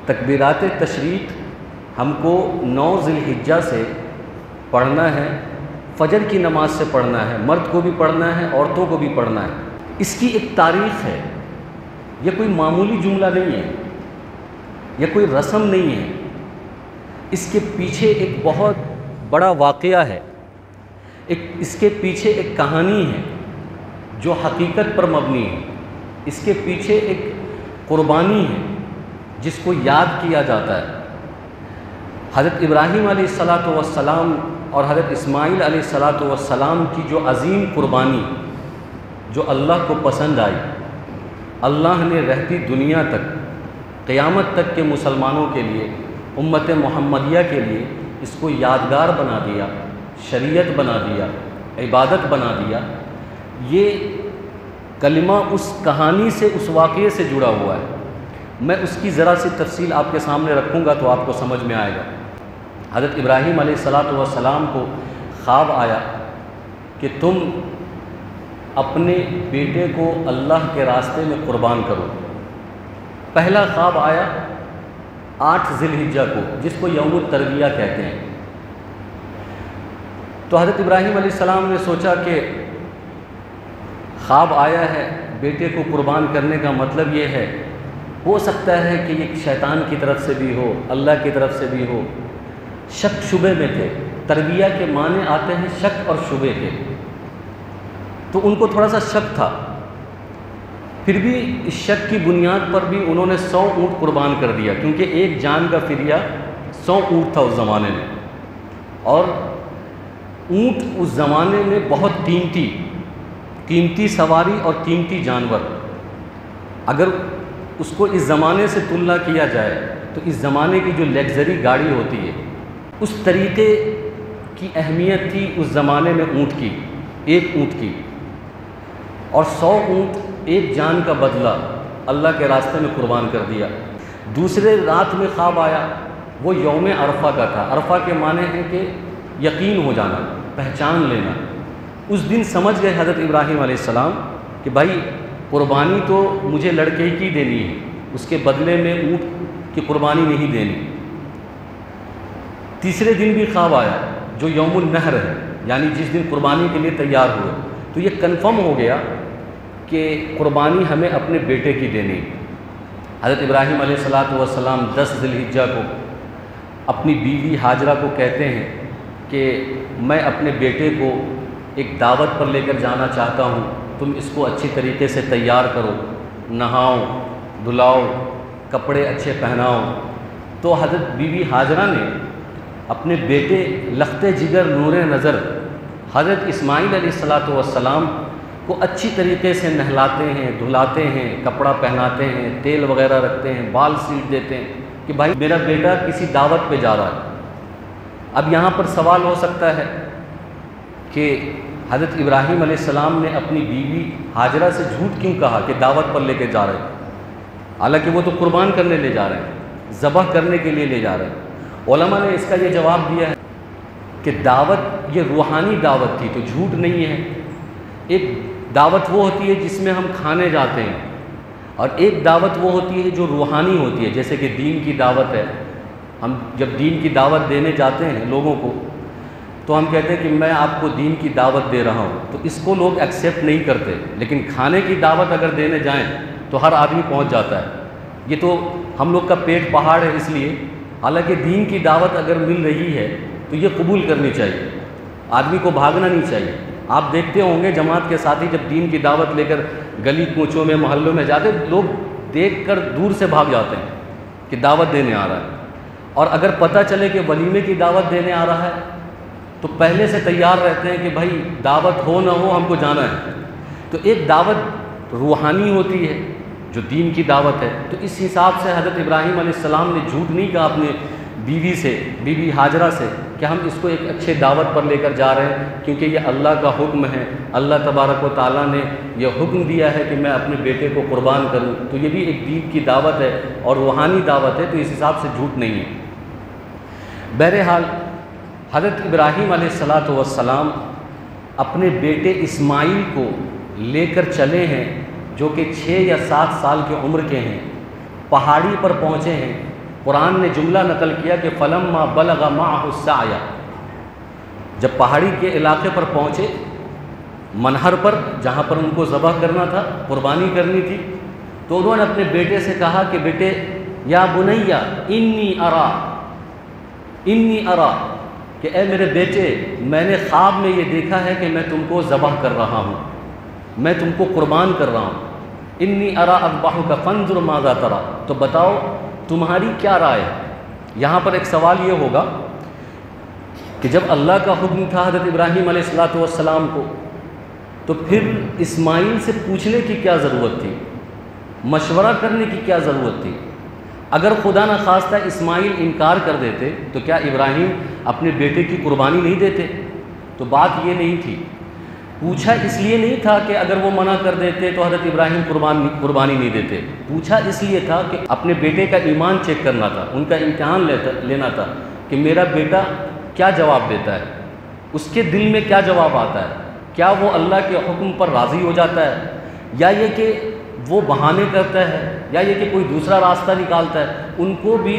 تکبیرات تشریق ہم کو 9 ذی الحجہ سے پڑھنا ہے، فجر کی نماز سے پڑھنا ہے، مرد کو بھی پڑھنا ہے، عورتوں کو بھی پڑھنا ہے۔ اس کی ایک تاریخ ہے، یہ کوئی معمولی جملہ نہیں ہے، یہ کوئی رسم نہیں ہے، اس کے پیچھے ایک بہت بڑا واقعہ ہے، اس کے پیچھے ایک کہانی ہے جو حقیقت پر مبنی ہے، اس کے پیچھے ایک قربانی ہے جس کو یاد کیا جاتا ہے۔ حضرت ابراہیم علیہ السلام اور حضرت اسماعیل علیہ السلام کی جو عظیم قربانی جو اللہ کو پسند آئی، اللہ نے رہتی دنیا تک قیامت تک کے مسلمانوں کے لیے، امت محمدیہ کے لیے اس کو یادگار بنا دیا، شریعت بنا دیا، عبادت بنا دیا۔ یہ کلمہ اس کہانی سے، اس واقعے سے جڑا ہوا ہے۔ میں اس کی ذرا سی تفصیل آپ کے سامنے رکھوں گا تو آپ کو سمجھ میں آئے گا۔ حضرت ابراہیم علیہ السلام کو خواب آیا کہ تم اپنے بیٹے کو اللہ کے راستے میں قربان کرو۔ پہلا خواب آیا 8 ذی الحجہ کو، جس کو یوم الترویہ کہتے ہیں۔ تو حضرت ابراہیم علیہ السلام نے سوچا کہ خواب آیا ہے، بیٹے کو قربان کرنے کا مطلب یہ ہے، ہو سکتا ہے کہ یہ شیطان کی طرف سے بھی ہو، اللہ کی طرف سے بھی ہو۔ شک شبے میں تھے، تربیہ کے معنی آتے ہیں شک اور شبے کے، تو ان کو تھوڑا سا شک تھا۔ پھر بھی اس شک کی بنیاد پر بھی انہوں نے 100 اونٹ قربان کر دیا، کیونکہ ایک جان کا فدیہ 100 اونٹ تھا اس زمانے میں، اور اونٹ اس زمانے میں بہت قیمتی سواری اور قیمتی جانور۔ اگر اس کو اس زمانے سے تلنا کیا جائے تو اس زمانے کی جو لگژری گاڑی ہوتی ہے، اس طریقے کی اہمیت تھی اس زمانے میں اونٹ کی، ایک اونٹ کی، اور 100 اونٹ ایک جان کا بدلہ اللہ کے راستے میں قربان کر دیا۔ دوسرے رات میں خواب آیا، وہ یوم عرفہ کا تھا۔ عرفہ کے معنی ہے کہ یقین ہو جانا، پہچان لینا۔ اس دن سمجھ گئے حضرت ابراہیم علیہ السلام کہ بھائی قربانی تو مجھے لڑکے کی دینی ہے، اس کے بدلے میں اونٹ کی قربانی نہیں دینی۔ تیسرے دن بھی خواب آیا جو یوم النحر ہے، یعنی جس دن قربانی کے لیے تیار ہوئے، تو یہ کنفرم ہو گیا کہ قربانی ہمیں اپنے بیٹے کی دینی۔ حضرت ابراہیم علیہ السلام 10 ذی الحجہ کو اپنی بیوی ہاجرہ کو کہتے ہیں کہ میں اپنے بیٹے کو ایک دعوت پر لے کر جانا چاہتا ہوں، تم اس کو اچھی طریقے سے تیار کرو، نہاؤ دھلاؤ، کپڑے اچھے پہناؤ۔ تو حضرت بیوی ہاجرہ نے اپنے بیٹے لخت جگر نور نظر حضرت اسماعیل علیہ السلام کو اچھی طریقے سے نہلاتے ہیں، دھلاتے ہیں، کپڑا پہناتے ہیں، تیل وغیرہ رکھتے ہیں، بال سیٹ دیتے ہیں کہ بھائی میرا بیٹا کسی دعوت پہ جا رہا ہے۔ اب یہاں پر سوال ہو سکتا ہے کہ حضرت ابراہیم علیہ السلام نے اپنی بیوی ہاجرہ سے جھوٹ کیوں کہا کہ دعوت پر لے کے جا رہے ہیں، حالانکہ وہ تو قربان کرنے لے جا رہے ہیں، ذبح کرنے کے لیے لے جا رہے ہیں۔ علماء نے اس کا یہ جواب دیا ہے کہ دعوت یہ روحانی دعوت تھی تو جھوٹ نہیں ہے۔ ایک دعوت وہ ہوتی ہے جس میں ہم کھانے جاتے ہیں، اور ایک دعوت وہ ہوتی ہے جو روحانی ہوتی ہے، جیسے کہ دین کی دعوت ہے۔ ہم جب دین کی دعوت دینے جاتے ہیں لوگوں کو تو ہم کہتے ہیں کہ میں آپ کو دین کی دعوت دے رہا ہوں، تو اس کو لوگ ایکسیپٹ نہیں کرتے، لیکن کھانے کی دعوت اگر دینے جائیں تو ہر آدمی پہنچ جاتا ہے۔ یہ تو ہم لوگ کا پیٹ پہاڑ ہے اس لیے، حالانکہ دین کی دعوت اگر مل رہی ہے تو یہ قبول کرنی چاہیے، آدمی کو بھاگنا نہیں چاہیے۔ آپ دیکھتے ہوں گے جماعت کے ساتھی جب دین کی دعوت لے کر گلی کوچوں میں محلوں میں جاتے، لوگ دیکھ کر دور سے بھاگ جاتے ہیں کہ دعوت دینے آ رہا ہے، اور اگر پتہ چلے کہ ولیمے کی دعوت دینے آ رہا ہے تو پہلے سے تیار رہتے ہیں کہ بھائی دعوت ہو نہ ہو ہم کو جانا ہے۔ تو ایک دعوت روحانی ہوتی ہے جو دین کی دعوت ہے، تو اس حساب سے حضرت ابراہیم علیہ السلام نے جھوٹ نہیں کہا اپنے بیوی ہاجرہ سے کہ ہم اس کو ایک اچھے دعوت پر لے کر جا رہے ہیں، کیونکہ یہ اللہ کا حکم ہے، اللہ تبارک و تعالیٰ نے یہ حکم دیا ہے کہ میں اپنے بیٹے کو قربان کروں، تو یہ بھی ایک دین کی دعوت ہے اور روحانی دعوت ہے، تو اس حساب سے جھوٹ نہیں ہے۔ بہرحال حضرت ابراہیم علیہ السلام اپنے بیٹے اسماعیل کو لے کر چلے ہیں، جو کہ 6 یا 7 سال کی عمر کے ہیں، پہاڑی پر پہنچے ہیں، قرآن نے جملہ نقل کیا کہ فلما بلغ معه السعی، جب پہاڑی کے علاقے پر پہنچے، منہر پر جہاں پر ان کو ذبح کرنا تھا، قربانی کرنی تھی، تو انہوں نے اپنے بیٹے سے کہا کہ بیٹے یا بنیا انی ارا کہ اے میرے بیٹے، میں نے خواب میں یہ دیکھا ہے کہ میں تم کو ذبح کر رہا ہوں، میں تم کو قربان کر رہا ہوں، انی ارا اذبحک فانظر ماذا تری، تو بتاؤ تمہاری کیا رائے ہے۔ یہاں پر ایک سوال یہ ہوگا کہ جب اللہ کا حکم تھا حضرت ابراہیم علیہ السلام کو، تو پھر اسماعیل سے پوچھنے کی کیا ضرورت تھی، مشورہ کرنے کی کیا ضرورت تھی؟ اگر خدا نخواستہ اسماعیل انکار کر دیتے تو کیا ابراہیم اپنے بیٹے کی قربانی نہیں دیتے؟ تو بات یہ نہیں تھی، پوچھا اس لیے نہیں تھا کہ اگر وہ منع کر دیتے تو حضرت ابراہیم قربانی نہیں دیتے، پوچھا اس لیے تھا کہ اپنے بیٹے کا ایمان چیک کرنا تھا، ان کا امتحان لینا تھا کہ میرا بیٹا کیا جواب دیتا ہے، اس کے دل میں کیا جواب آتا ہے، کیا وہ اللہ کے حکم پر راضی ہو جاتا ہے، یا یہ کہ وہ بہانے کرتا ہے، یا یہ کہ کوئی دوسرا راستہ نکالتا ہے۔ ان کو بھی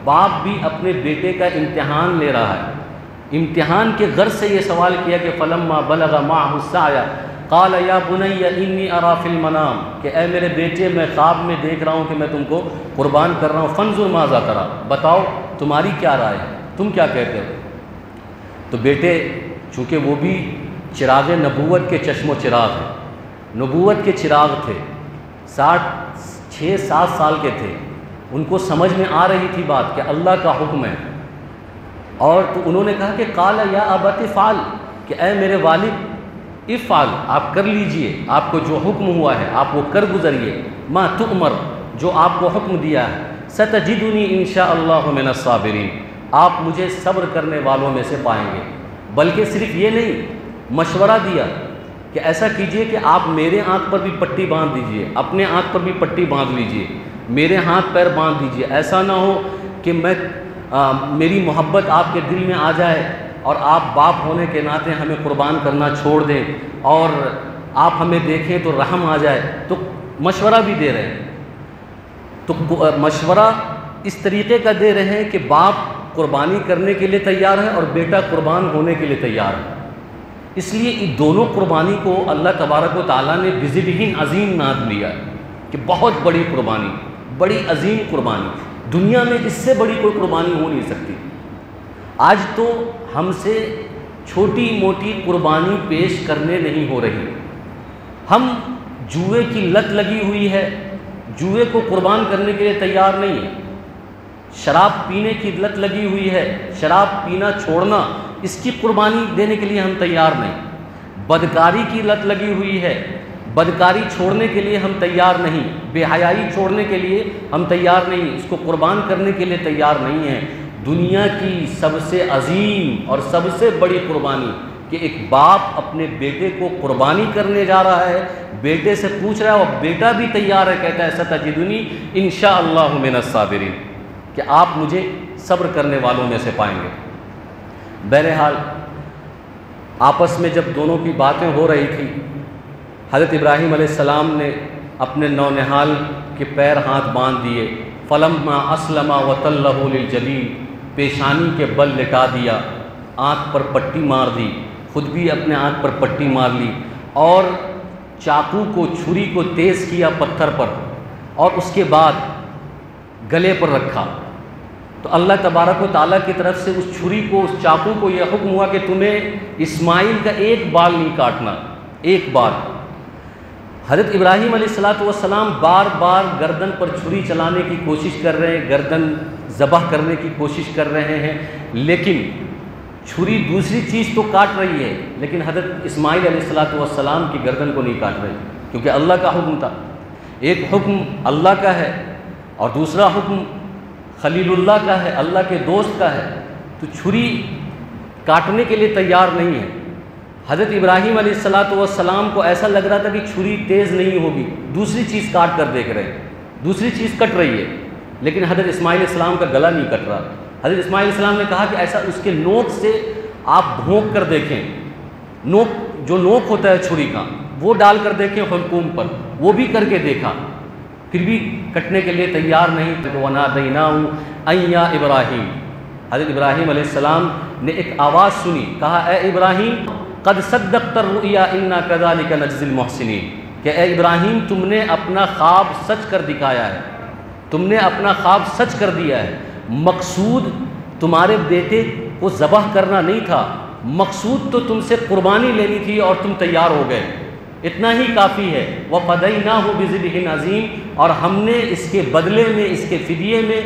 باپ بھی اپنے بیٹے کا امتحان لے رہا ہے، امتحان کے غرض سے یہ سوال کیا کہ فلما بلغ معه السعی قال یا بنی انی ارا فی المنام، کہ اے میرے بیٹے میں خواب میں دیکھ رہا ہوں کہ میں تم کو قربان کر رہا ہوں، فانظر ماذا تری، بتاؤ تمہاری کیا رائے ہے، تم کیا کہتے ہو؟ تو بیٹے چونکہ وہ بھی چراغ نبوت کے چشم و چراغ ہیں، نبوت کے چراغ تھے، 6-7 سال کے تھے، ان کو سمجھ میں آ رہی تھی بات کہ اللہ کا حکم ہے، اور تو انہوں نے کہا کہ قال یا ابت افعل، کہ اے میرے والد افعل، آپ کر لیجئے، آپ کو جو حکم ہوا ہے آپ وہ کر گزریے، ما تؤمر، جو آپ کو حکم دیا ہے، ستجدنی انشاءاللہ من الصابرین، آپ مجھے صبر کرنے والوں میں سے پائیں گے۔ بلکہ صرف یہ نہیں، مشورہ دیا کہ ایسا کیجئے کہ آپ میرے آنکھ پر بھی پٹی باندھ دیجئے، اپنے آنکھ پر بھی پٹی باندھ لیجئے، میرے ہاتھ پیر باندھ دیجئے، ایسا نہ ہو کہ میری محبت آپ کے دل میں آ جائے اور آپ باپ ہونے کے ناطے ہمیں قربان کرنا چھوڑ دیں اور آپ ہمیں دیکھیں تو رحم آ جائے۔ تو مشورہ بھی دے رہے ہیں، تو مشورہ اس طریقے کا دے رہے ہیں کہ باپ قربانی کرنے کے لیے تیار ہے اور بیٹا قربان ہونے کے لیے تیار ہے۔ اس لیے ان دونوں قربانی کو اللہ تبارک و تعالیٰ نے بذبح عظیم نام لیا ہے کہ بہت بڑی قربانی، بڑی عظیم قربانی، دنیا میں اس سے بڑی کوئی قربانی ہو نہیں سکتی۔ آج تو ہم سے چھوٹی موٹی قربانی پیش کرنے نہیں ہو رہی، ہم جوئے کی لت لگی ہوئی ہے، جوئے کو قربان کرنے کے لیے تیار نہیں ہے، شراب پینے کی لت لگی ہوئی ہے، شراب پینا چھوڑنا اس کی قربانی دینے کے لیے ہم تیار نہیں، بدکاری کی لت لگی ہوئی ہے، بدکاری چھوڑنے کے لیے ہم تیار نہیں، بے حیائی چھوڑنے کے لیے ہم تیار نہیں، اس کو قربان کرنے کے لیے تیار نہیں ہیں۔ دنیا کی سب سے عظیم اور سب سے بڑی قربانی کہ ایک باپ اپنے بیٹے کو قربانی کرنے جا رہا ہے، بیٹے سے پوچھ رہا ہے اور بیٹا بھی تیار ہے، کہتا ہے ستجدنی انشاءاللہ من الصابرین، کہ آپ مجھے صبر کرنے والوں میں سے پائیں گے۔ بہرحال آپس میں جب دونوں کی باتیں ہو رہی تھی، حضرت ابراہیم علیہ السلام نے اپنے نونہال کے پیر ہاتھ باندھ دیے، فلما اسلم وتلہ للجبین، پیشانی کے بل لٹا دیا، آنکھ پر پٹی مار دی، خود بھی اپنے آنکھ پر پٹی مار لی، اور چاقو کو، چھری کو تیز کیا پتھر پر، اور اس کے بعد گلے پر رکھا۔ تو اللہ تبارک و تعالیٰ کی طرف سے اس چھری کو، اس چاقو کو یہ حکم ہوا کہ تمہیں اسماعیل کا ایک بال نہیں کاٹنا، ایک بال۔ حضرت ابراہیم علیہ السلام بار بار گردن پر چھری چلانے کی کوشش کر رہے ہیں، گردن ذبح کرنے کی کوشش کر رہے ہیں، لیکن چھری دوسری چیز تو کاٹ رہی ہے، لیکن حضرت اسماعیل علیہ السلام کی گردن کو نہیں کاٹ رہی، کیونکہ اللہ کا حکم تھا۔ ایک حکم اللہ کا ہے اور دوسرا حکم خلیل اللہ کا ہے، اللہ کے دوست کا ہے، تو چھری کاٹنے کے لیے تیار نہیں ہے۔ حضرت ابراہیم علیہ السلام کو ایسا لگ رہا تھا کہ چھری تیز نہیں ہوگی، دوسری چیز کاٹ کر دیکھ رہے ہیں، دوسری چیز کٹ رہی ہے، لیکن حضرت اسماعیل علیہ السلام کا گلا نہیں کٹ رہا۔ حضرت اسماعیل علیہ السلام نے کہا کہ ایسا اس کے نوک سے آپ بھونک کر دیکھیں، نوک جو نوک ہوتا ہے چھری کا وہ ڈال کر دیکھیں حلقوم پر، وہ بھی کر کے دیکھا، پھر بھی کٹنے کے لیے تیار نہیں تھے. وَنَادَيْنَاهُ أَن يَا إِبْرَاهِيمُ. حضرت ابراہیم علیہ السلام نے ایک آواز سنی, کہا اے ابراہیم قد صدقت الرؤيا إِنَّا كَذَلِكَ نَجْزِي الْمُحْسِنِينَ, کہ اے ابراہیم تم نے اپنا خواب سچ کر دکھایا ہے, تم نے اپنا خواب سچ کر دیا ہے. مقصود تمہارے بیٹے کو ذبح کرنا نہیں تھا, مقصود تو تم سے قربانی لینی تھی اور تم تیار ہو گئے, اتنا ہی کافی ہے. وَفَدَيْنَاهُ بِذِبْحٍ عَظِيمٍ, اور ہم نے اس کے بدلے میں, اس کے فدیے میں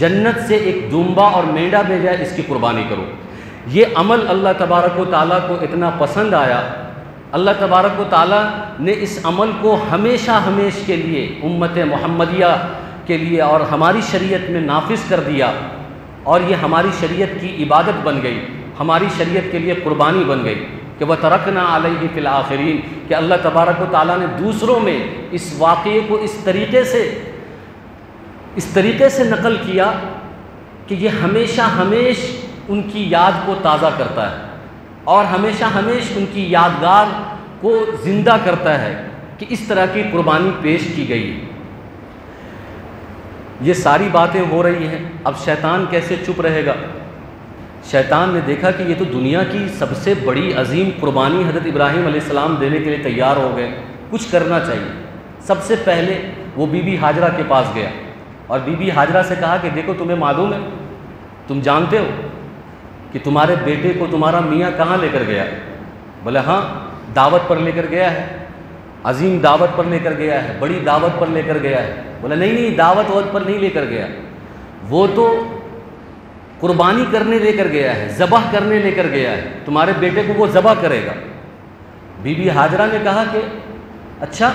جنت سے ایک دمبا اور مینڈا بھیجا, اس کی قربانی کرو. یہ عمل اللہ تبارک و تعالیٰ کو اتنا پسند آیا, اللہ تبارک و تعالیٰ نے اس عمل کو ہمیشہ ہمیش کے لیے امت محمدیہ کے لیے اور ہماری شریعت میں نافذ کر دیا, اور یہ ہماری شریعت کی عبادت بن گئی, ہماری شریعت کے لیے قربانی بن گئی. کہ وَتَرَكْنَا عَلَيْهِ فِي الْآخِرِينَ, کہ اللہ تبارک و تعالیٰ نے دوسروں میں اس واقعے کو اس طریقے سے نقل کیا کہ یہ ہمیشہ ہمیش ان کی یاد کو تازہ کرتا ہے اور ہمیشہ ہمیش ان کی یادگار کو زندہ کرتا ہے کہ اس طرح کی قربانی پیش کی گئی. یہ ساری باتیں ہو رہی ہیں, اب شیطان کیسے چپ رہے گا؟ شیطان نے دیکھا کہ یہ تو دنیا کی سب سے بڑی عظیم قربانی حضرت ابراہیم علیہ السلام دینے کے لیے تیار ہو گئے, کچھ کرنا چاہیے. سب سے پہلے وہ بی بی ہاجرہ کے پاس گیا اور بی بی ہاجرہ سے کہا کہ دیکھو تمہیں معلوم ہے, تم جانتے ہو کہ تمہارے بیٹے کو تمہارا میاں کہاں لے کر گیا؟ بولے ہاں, دعوت پر لے کر گیا ہے, عظیم دعوت پر لے کر گیا ہے, بڑی دعوت پر لے کر گیا ہے. بولے نہیں, دعوت پر نہیں لے کر گیا, وہ تو قربانی کرنے لے کر گیا ہے, ذبح کرنے لے کر گیا ہے, تمہارے بیٹے کو وہ ذبح کرے گا. بی بی ہاجرہ نے کہا کہ اچھا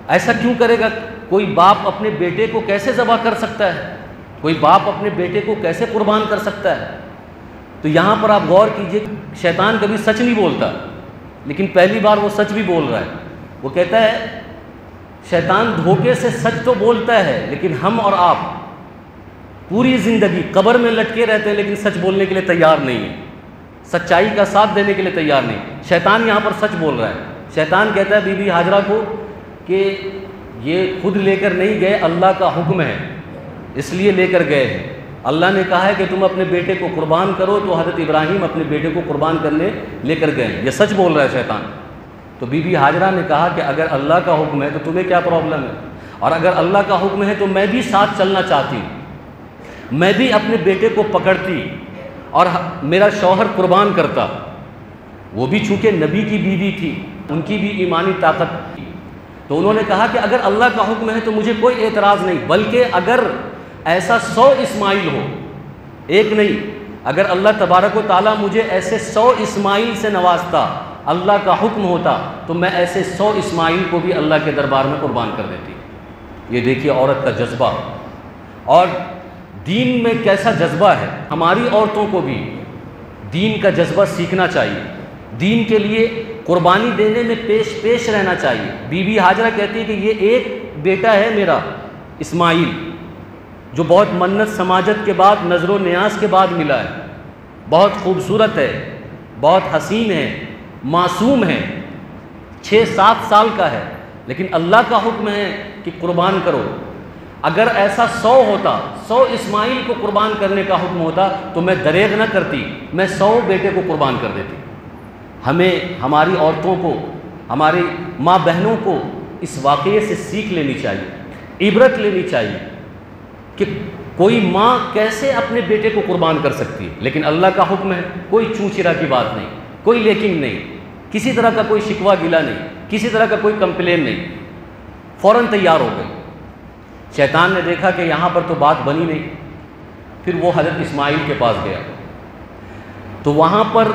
ایسا کیوں کرے گا؟ کوئی باپ اپنے بیٹے کو کیسے ذبح کر سکتا ہے؟ کوئی باپ اپنے بیٹے کو کیسے قربان کر سکتا ہے؟ تو یہاں پر آپ غور کیجئے, شیطان کبھی سچ نہیں بولتا, لیکن پہلی بار وہ سچ بھی بول رہا ہے. وہ کہتا ہے شیطان دھوکے سے سچ تو بولتا ہے, لیکن ہم اور آپ پوری زندگی قبر میں لٹکے رہتے ہیں لیکن سچ بولنے کے لیے تیار نہیں ہیں, سچائی کا ساتھ دینے کے لیے تیار نہیں. شیطان یہاں پر سچ بول رہا ہے. شیطان کہتا ہے بی بی ہاجرہ کو کہ یہ خود لے کر نہیں گئے, اللہ کا حکم ہے اس لیے لے کر گئے ہیں. اللہ نے کہا ہے کہ تم اپنے بیٹے کو قربان کرو, تو حضرت ابراہیم اپنے بیٹے کو قربان کرنے لے کر گئے ہیں. یہ سچ بول رہا ہے شیطان. تو بی بی ہاجرہ نے کہا کہ اگر اللہ کا حکم ہے تو تمہیں کیا پرابلم ہے, اور اگر اللہ کا حکم ہے تو میں بھی ساتھ چلنا چاہتی ہوں, میں بھی اپنے بیٹے کو پکڑتی اور میرا شوہر قربان کرتا. وہ بھی چونکہ نبی کی بیوی تھی, ان کی بھی ایمانی طاقت تھی. تو انہوں نے کہا کہ اگر اللہ کا حکم ہے تو مجھے کوئی اعتراض نہیں, بلکہ اگر ایسا 100 اسماعیل ہو, ایک نہیں, اگر اللہ تبارک و تعالیٰ مجھے ایسے 100 اسماعیل سے نوازتا, اللہ کا حکم ہوتا, تو میں ایسے 100 اسماعیل کو بھی اللہ کے دربار میں قربان کر دیتی. یہ دیکھیے عورت کا جذبہ, اور دین میں کیسا جذبہ ہے. ہماری عورتوں کو بھی دین کا جذبہ سیکھنا چاہیے, دین کے لیے قربانی دینے میں پیش رہنا چاہیے. بی بی ہاجرہ کہتی ہے کہ یہ ایک بیٹا ہے میرا اسماعیل, جو بہت منت سماجت کے بعد, نظر و نیاز کے بعد ملا ہے, بہت خوبصورت ہے, بہت حسین ہے, معصوم ہے, 6-7 سال کا ہے, لیکن اللہ کا حکم ہے کہ قربان کرو. اگر ایسا 100 ہوتا, 100 اسماعیل کو قربان کرنے کا حکم ہوتا, تو میں دریغ نہ کرتی, میں 100 بیٹے کو قربان کر دیتی. ہمیں, ہماری عورتوں کو, ہماری ماں بہنوں کو اس واقعے سے سیکھ لینی چاہیے, عبرت لینی چاہیے کہ کوئی ماں کیسے اپنے بیٹے کو قربان کر سکتی ہے, لیکن اللہ کا حکم ہے, کوئی چوچرا کی بات نہیں, کوئی لیکن نہیں, کسی طرح کا کوئی شکوہ گلا نہیں, کسی طرح کا کوئی کمپلین نہیں, فوراً تیار ہو گئی. شیطان نے دیکھا کہ یہاں پر تو بات بنی نہیں, پھر وہ حضرت اسماعیل کے پاس گیا. تو وہاں پر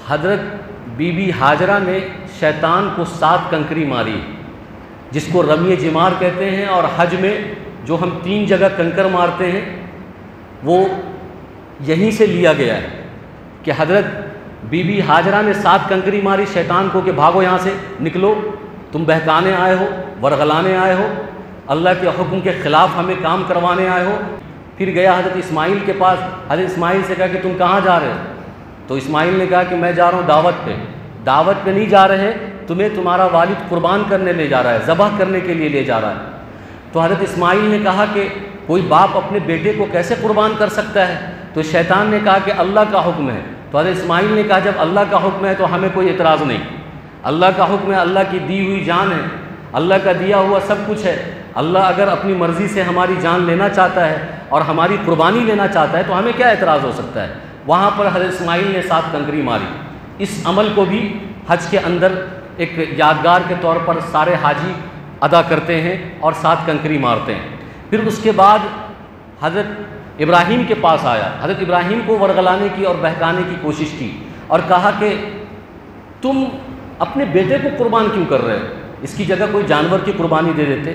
حضرت بی بی ہاجرہ نے شیطان کو 7 کنکری ماری, جس کو رمی جمار کہتے ہیں, اور حج میں جو ہم 3 جگہ کنکر مارتے ہیں وہ یہیں سے لیا گیا ہے کہ حضرت بی بی ہاجرہ نے 7 کنکری ماری شیطان کو کہ بھاگو یہاں سے, نکلو, تم بہکانے آئے ہو, ورغلانے آئے ہو, اللہ کے حکم کے خلاف ہمیں کام کروانے آئے ہو. پھر گیا حضرت اسماعیل کے پاس, حضرت اسماعیل سے کہا کہ تم کہاں جا رہے ہو؟ تو اسماعیل نے کہا کہ میں جا رہا ہوں دعوت پہ. دعوت پہ نہیں جا رہے, تمہیں تمہارا والد قربان کرنے لے جا رہا ہے, ذبح کرنے کے لیے لے جا رہا ہے. تو حضرت اسماعیل نے کہا کہ کوئی باپ اپنے بیٹے کو کیسے قربان کر سکتا ہے؟ تو شیطان نے کہا کہ اللہ کا حکم ہے۔ تو حضرت اسماعیل نے کہا جب اللہ کا حکم ہے تو ہمیں کوئی اعتراض نہیں، اللہ کا حکم ہے، اللہ کی دی ہوئی جان ہے، اللہ کا دیا ہوا سب کچھ ہے۔ اللہ اگر اپنی مرضی سے ہماری جان لینا چاہتا ہے اور ہماری قربانی لینا چاہتا ہے تو ہمیں کیا اعتراض ہو سکتا ہے؟ وہاں پر حضرت اسماعیل نے 7 کنکری ماری۔ اس عمل کو بھی حج کے اندر ایک یادگار کے طور پر سارے حاجی ادا کرتے ہیں اور 7 کنکری مارتے ہیں۔ پھر اس کے بعد حضرت ابراہیم کے پاس آیا، حضرت ابراہیم کو ورغلانے کی اور بہکانے کی کوشش کی اور کہا کہ تم اپنے بیٹے کو قربان کیوں کر رہے ہو؟ اس کی جگہ کوئی جانور کی قربانی دے دیتے۔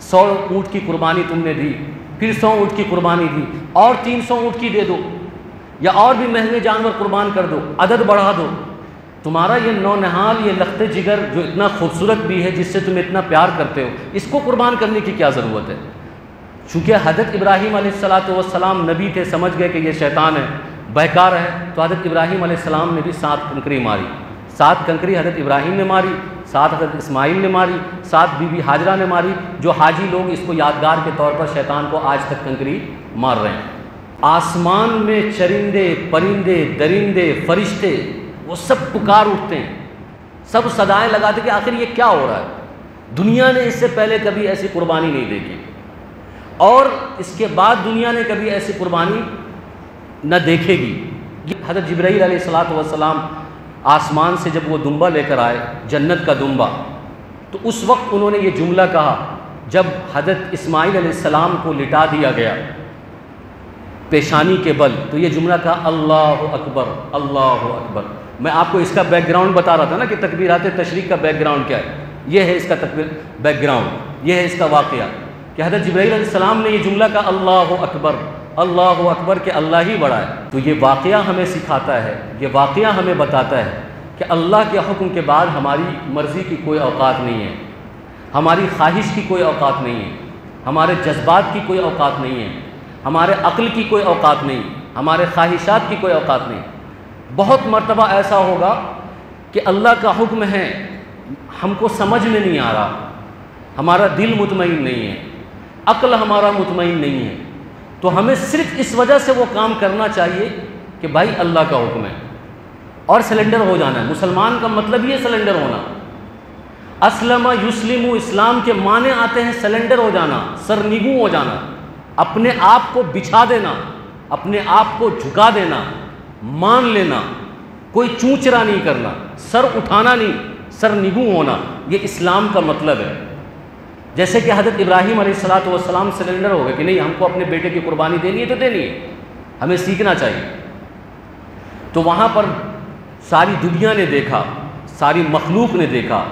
100 اونٹ کی قربانی تم نے دی، پھر 100 اونٹ کی قربانی دی، اور 300 اونٹ کی دے دو، یا اور بھی مہنگے جانور قربان کر دو، عدد بڑھا دو۔ تمہارا یہ نونہال، یہ لخت جگر جو اتنا خوبصورت بھی ہے، جس سے تم اتنا پیار کرتے ہو، اس کو قربان کرنے کی کیا ضرورت ہے؟ چونکہ حضرت ابراہیم علیہ السلام نبی تھے، سمجھ گئے کہ یہ شیطان ہے، بہکار ہے، تو حضرت ابراہیم علیہ السلام نے بھی 7 کنکری ماری۔ 7 کنکری حضرت ابراہیم نے ماری، 7 حضرت اسماعیل نے ماری، 7 بی بی ہاجرہ نے ماری، جو حاجی لوگ اس کو یادگار کے طور پر شیطان کو آج تک کنکری مار رہے ہیں۔ آسمان میں چرندے، پرندے، درندے، فرشتے، وہ سب پکار اٹھتے ہیں، سب صدائیں لگاتے کہ آخر یہ کیا ہو رہا ہے؟ دنیا نے اس سے پہلے کبھی ایسی قربانی نہیں دیکھی، اور اس کے بعد دنیا نے کبھی ایسی قربانی نہ دیکھے گی۔ حضرت جبرائیل علیہ السلام آسمان سے جب وہ دمبا لے کر آئے، جنت کا دمبا، تو اس وقت انہوں نے یہ جملہ کہا جب حضرت اسماعیل علیہ السلام کو لٹا دیا گیا پیشانی کے بل، تو یہ جملہ کہا اللہ اکبر، اللہ اکبر۔ میں آپ کو اس کا بیک گراؤنڈ بتا رہا تھا نا کہ تکبیرات تشریق کا بیک گراؤنڈ کیا ہے، یہ ہے اس کا بیک گراؤنڈ، یہ ہے اس کا واقعہ کہ حضرت جبرائیل علیہ السلام نے یہ جملہ کہا اللہ اکبر، اللہ اکبر، کہ اللہ ہی بڑا ہے۔ تو یہ واقعہ ہمیں سکھاتا ہے، یہ واقعہ ہمیں بتاتا ہے کہ اللہ کے حکم کے بعد ہماری مرضی کی کوئی اوقات نہیں ہے، ہماری خواہش کی کوئی اوقات نہیں ہے، ہمارے جذبات کی کوئی اوقات نہیں ہے، ہمارے عقل کی کوئی اوقات نہیں، ہمارے خواہشات کی کوئی اوقات نہیں۔ بہت مرتبہ ایسا ہوگا کہ اللہ کا حکم ہے، ہم کو سمجھ میں نہیں آ رہا، ہمارا دل مطمئن نہیں ہے، عقل ہمارا مطمئن نہیں ہے، تو ہمیں صرف اس وجہ سے وہ کام کرنا چاہیے کہ بھائی اللہ کا حکم ہے، اور سلنڈر ہو جانا ہے۔ مسلمان کا مطلب یہ سلنڈر ہونا۔ اسلم یسلم، اسلام کے معنی آتے ہیں سلنڈر ہو جانا، سرنگوں ہو جانا، اپنے آپ کو بچھا دینا، اپنے آپ کو جھکا دینا، مان لینا، کوئی چونچرا نہیں کرنا، سر اٹھانا نہیں، سرنگوں ہونا، یہ اسلام کا مطلب ہے۔ جیسے کہ حضرت ابراہیم علیہ السلام سلنڈر ہو گئے کہ نہیں، ہم کو اپنے بیٹے کی قربانی دینی ہے تو دینی ہے، ہمیں سیکھنا چاہیے۔ تو وہاں پر ساری دنیا نے دیکھا، ساری مخلوق نے دیکھا،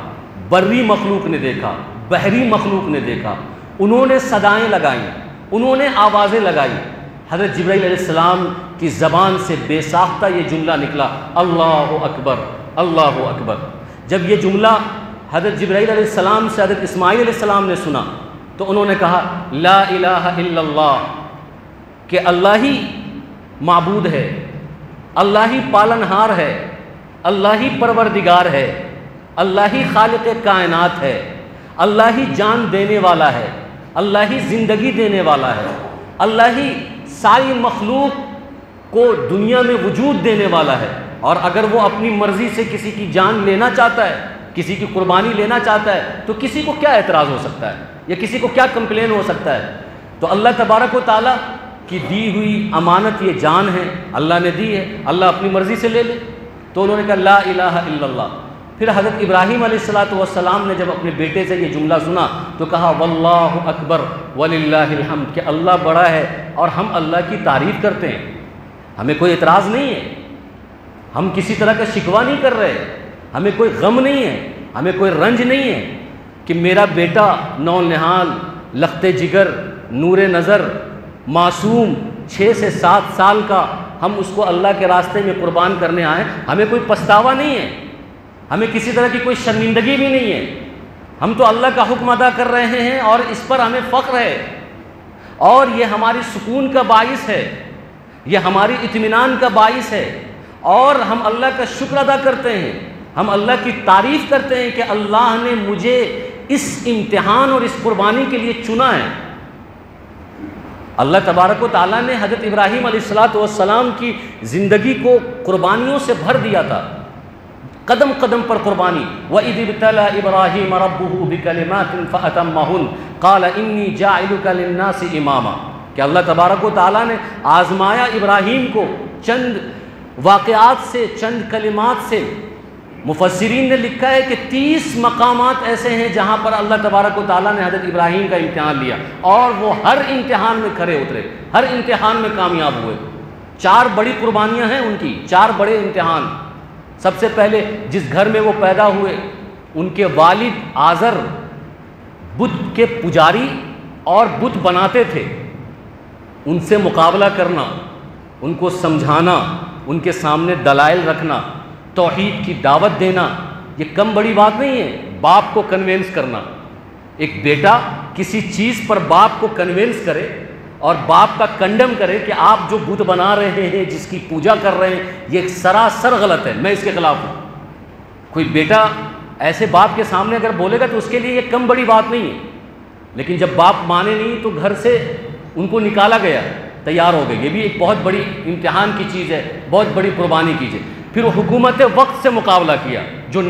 بری مخلوق نے دیکھا، بحری مخلوق نے دیکھا، انہوں نے صدائیں لگائیں، انہوں نے آوازیں لگائی، حضرت جبرائیل علیہ السلام کی زبان سے بے ساختہ یہ جملہ نکلا اللہ اکبر، اللہ اکبر۔ جب یہ جملہ حضرت جبرائیل علیہ السلام سے حضرت اسماعیل علیہ السلام نے سنا تو انہوں نے کہا لا الہ الا اللہ، کہ اللہ ہی معبود ہے، اللہ ہی پالنہار ہے، اللہ ہی پروردگار ہے، اللہ ہی خالق کائنات ہے، اللہ ہی جان دینے والا ہے، اللہ ہی زندگی دینے والا ہے، اللہ ہی ساری مخلوق کو دنیا میں وجود دینے والا ہے، اور اگر وہ اپنی مرضی سے کسی کی جان لینا چاہتا ہے، کسی کی قربانی لینا چاہتا ہے، تو کسی کو کیا اعتراض ہو سکتا ہے یا کسی کو کیا کمپلین ہو سکتا ہے؟ تو اللہ تبارک و تعالیٰ کی دی ہوئی امانت یہ جان ہے، اللہ نے دی ہے، اللہ اپنی مرضی سے لے لے۔ تو انہوں نے کہا لا الہ الا اللہ۔ پھر حضرت ابراہیم علیہ السلام نے جب اپنے بیٹے سے یہ جملہ سنا تو کہا واللہ اکبر وللہ الحمد، کہ اللہ بڑا ہے اور ہم اللہ کی تعریف کرتے ہیں، ہمیں کوئی اعتراض نہیں ہے، ہم کسی طرح کا شکوہ نہیں کر رہے، ہمیں کوئی غم نہیں ہے، ہمیں کوئی رنج نہیں ہے کہ میرا بیٹا نونہال، لخت جگر، نور نظر، معصوم 6 سے 7 سال کا، ہم اس کو اللہ کے راستے میں قربان کرنے آئے، ہمیں کوئی پچھتاوا نہیں ہے، ہمیں کسی طرح کی کوئی شرمندگی بھی نہیں ہے، ہم تو اللہ کا حکم ادا کر رہے ہیں اور اس پر ہمیں فخر ہے، اور یہ ہماری سکون کا باعث ہے، یہ ہماری اطمینان کا باعث ہے، اور ہم اللہ کا شکر ادا کرتے ہیں، ہم اللہ کی تعریف کرتے ہیں کہ اللہ نے مجھے اس امتحان اور اس قربانی کے لیے چنا ہے۔ اللہ تبارک و تعالیٰ نے حضرت ابراہیم علیہ السلام کی زندگی کو قربانیوں سے بھر دیا تھا، قدم قدم پر قربانی۔ وَإِذِ ابْتَلَىٰ إِبْرَاهِيمَ رَبُّهُ بِكَلِمَاتٍ فَأَتَمَّهُنَّ قَالَ إِنِّي جَاعِلُكَ لِلنَّاسِ إِمَامًا، کہ اللہ تبارک و تعالیٰ نے آزمایا ابراہیم کو چند واقعات سے، چند کلمات سے۔ مفسرین نے لکھا ہے کہ 30 مقامات ایسے ہیں جہاں پر اللہ تبارک و تعالیٰ نے حضرت ابراہیم کا امتحان لیا، اور وہ ہر امتحان میں کھرے اترے، ہر امتحان میں کامیاب ہوئے۔ 4 بڑی قربانیاں ہیں ان کی، 4 بڑے امتحان۔ سب سے پہلے جس گھر میں وہ پیدا ہوئے، ان کے والد آزر بت کے پجاری اور بت بناتے تھے، ان سے مقابلہ کرنا، ان کو سمجھانا، ان کے سامنے دلائل رکھنا، توحید کی دعوت دینا، یہ کم بڑی بات نہیں ہے۔ باپ کو کنوینس کرنا، ایک بیٹا کسی چیز پر باپ کو کنوینس کرے اور باپ کا کنڈم کرے کہ آپ جو بت بنا رہے ہیں، جس کی پوجا کر رہے ہیں، یہ سراسر غلط ہے، میں اس کے خلاف ہوں۔ کوئی بیٹا ایسے باپ کے سامنے اگر بولے گا تو اس کے لیے یہ کم بڑی بات نہیں ہے، لیکن جب باپ مانے نہیں تو گھر سے ان کو نکالا گیا، تیار ہو گئے۔ یہ بھی ایک بہت بڑی امتحان کی چیز ہے، بہت بڑی قربانی کی چیز۔ پھر حکومت وقت سے مقابلہ کیا، جو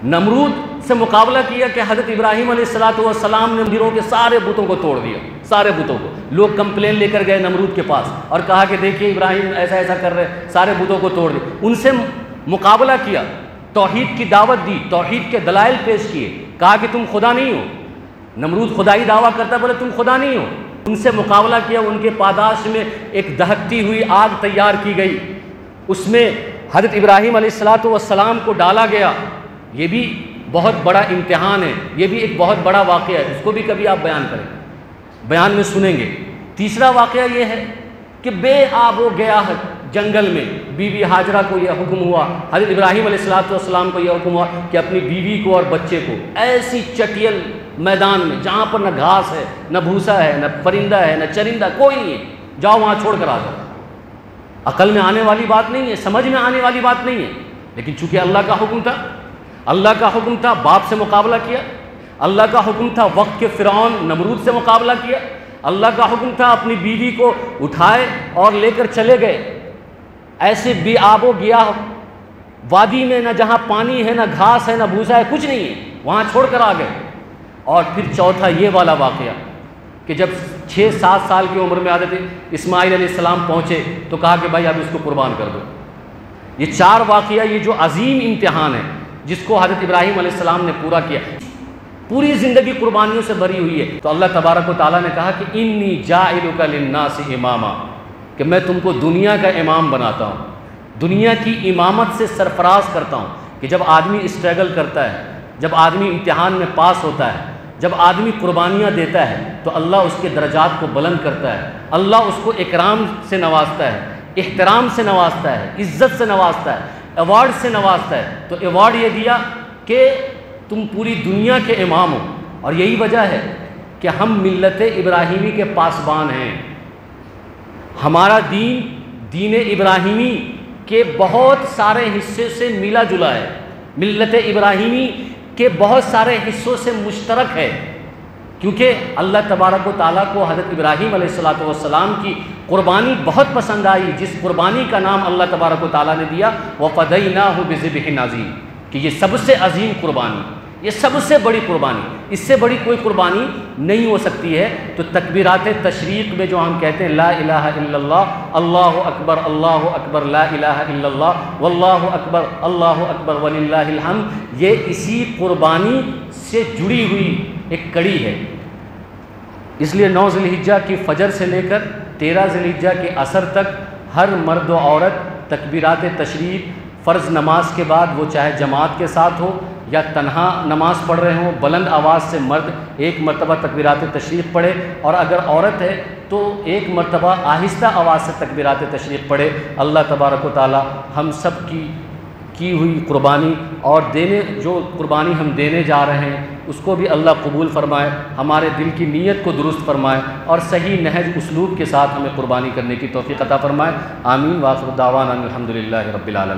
نمرود سے مقابلہ کیا کہ حضرت ابراہیم علیہ السلام نے مندروں کے سارے بتوں کو توڑ دیا، سارے بتوں کو۔ لوگ کمپلین لے کر گئے نمرود کے پاس اور کہا کہ دیکھیے ابراہیم ایسا ایسا کر رہے، سارے بتوں کو توڑ دیا۔ ان سے مقابلہ کیا، توحید کی دعوت دی، توحید کے دلائل پیش کیے، کہا کہ تم خدا نہیں ہو۔ نمرود خدائی دعویٰ کرتا ہے، بولے تم خدا نہیں ہو۔ ان سے مقابلہ کیا، ان کے پاداش میں ایک دہکتی ہوئی آگ تیار کی گئی، اس میں حضرت ابراہیم علیہ السلام کو ڈالا گیا۔ یہ بھی بہت بڑا امتحان ہے، یہ بھی ایک بہت بڑا واقعہ ہے، اس کو بھی کبھی آپ بیان کریں، بیان میں سنیں گے۔ تیسرا واقعہ یہ ہے کہ بے آب و گیا جنگل میں بی بی ہاجرہ کو یہ حکم ہوا، حضرت ابراہیم علیہ السلام کو یہ حکم ہوا کہ اپنی بیوی کو اور بچے کو ایسی چٹیل میدان میں جہاں پر نہ گھاس ہے، نہ بھوسا ہے، نہ پرندہ ہے، نہ چرندہ، کوئی نہیں ہے، جاؤ وہاں چھوڑ کر آ جاؤ۔ عقل میں آنے والی بات نہیں ہے، سمجھ میں آنے والی بات نہیں ہے، لیکن چونکہ اللہ کا حکم تھا، اللہ کا حکم تھا، باپ سے مقابلہ کیا۔ اللہ کا حکم تھا، وقت کے فرعون نمرود سے مقابلہ کیا۔ اللہ کا حکم تھا، اپنی بیوی کو اٹھائے اور لے کر چلے گئے ایسے بے آب و گیا وادی میں، نہ جہاں پانی ہے، نہ گھاس ہے، نہ بھوسا ہے، کچھ نہیں ہے، وہاں چھوڑ کر آ گئے۔ اور پھر چوتھا یہ والا واقعہ کہ جب 6-7 سال کی عمر میں حضرت اسماعیل علیہ السلام پہنچے تو کہا کہ بھائی اب اس کو قربان کر دو۔ یہ 4 واقعہ، یہ جو عظیم امتحان ہے جس کو حضرت ابراہیم علیہ السلام نے پورا کیا، پوری زندگی قربانیوں سے بھری ہوئی ہے، تو اللہ تبارک و تعالیٰ نے کہا کہ انی جاعلک للناس اماما، کہ میں تم کو دنیا کا امام بناتا ہوں، دنیا کی امامت سے سرفراز کرتا ہوں۔ کہ جب آدمی اسٹرگل کرتا ہے، جب آدمی امتحان میں پاس ہوتا ہے، جب آدمی قربانیاں دیتا ہے تو اللہ اس کے درجات کو بلند کرتا ہے، اللہ اس کو اکرام سے نوازتا ہے، احترام سے نوازتا ہے، عزت سے نوازتا ہے، ایوارڈ سے نوازتا ہے۔ تو ایوارڈ یہ دیا کہ تم پوری دنیا کے امام ہو، اور یہی وجہ ہے کہ ہم ملت ابراہیمی کے پاسبان ہیں۔ ہمارا دین دین ابراہیمی کے بہت سارے حصے سے ملا جلا ہے، ملت ابراہیمی کے بہت سارے حصوں سے مشترک ہے، کیونکہ اللہ تبارک و تعالیٰ کو حضرت ابراہیم علیہ السلام کی قربانی بہت پسند آئی، جس قربانی کا نام اللہ تبارک و تعالیٰ نے دیا وَفَدَيْنَاهُ بِذِبْحٍ عَظِيمٍ، کہ یہ سب سے عظیم قربانی، یہ سب سے بڑی قربانی، اس سے بڑی کوئی قربانی نہیں ہو سکتی ہے۔ تو تکبیرات تشریق میں جو ہم کہتے ہیں لا الہ الا اللہ، اللہ اکبر لا الہ الا اللہ، واللہ اکبر اللہ اکبر وللہ الحمد، یہ اسی قربانی سے جڑی ہوئی ایک کڑی ہے۔ اس لیے 9 ذی الحجہ کی فجر سے لے کر 13 ذی الحجہ کے عصر تک ہر مرد و عورت تکبیرات تشریق فرض نماز کے بعد، وہ چاہے جماعت کے ساتھ ہو یا تنہا نماز پڑھ رہے ہوں، بلند آواز سے مرد 1 مرتبہ تکبیرات تشریق پڑھے، اور اگر عورت ہے تو 1 مرتبہ آہستہ آواز سے تکبیرات تشریق پڑھے۔ اللہ تبارک و تعالی ہم سب کی ہوئی قربانی اور جو قربانی ہم دینے جا رہے ہیں اس کو بھی اللہ قبول فرمائے، ہمارے دل کی نیت کو درست فرمائے، اور صحیح نہج اسلوب کے ساتھ ہمیں قربانی کرنے کی توفیق عطا فرمائے۔ آمین۔ وآخر دعوانا الحمدللہ رب العالمین۔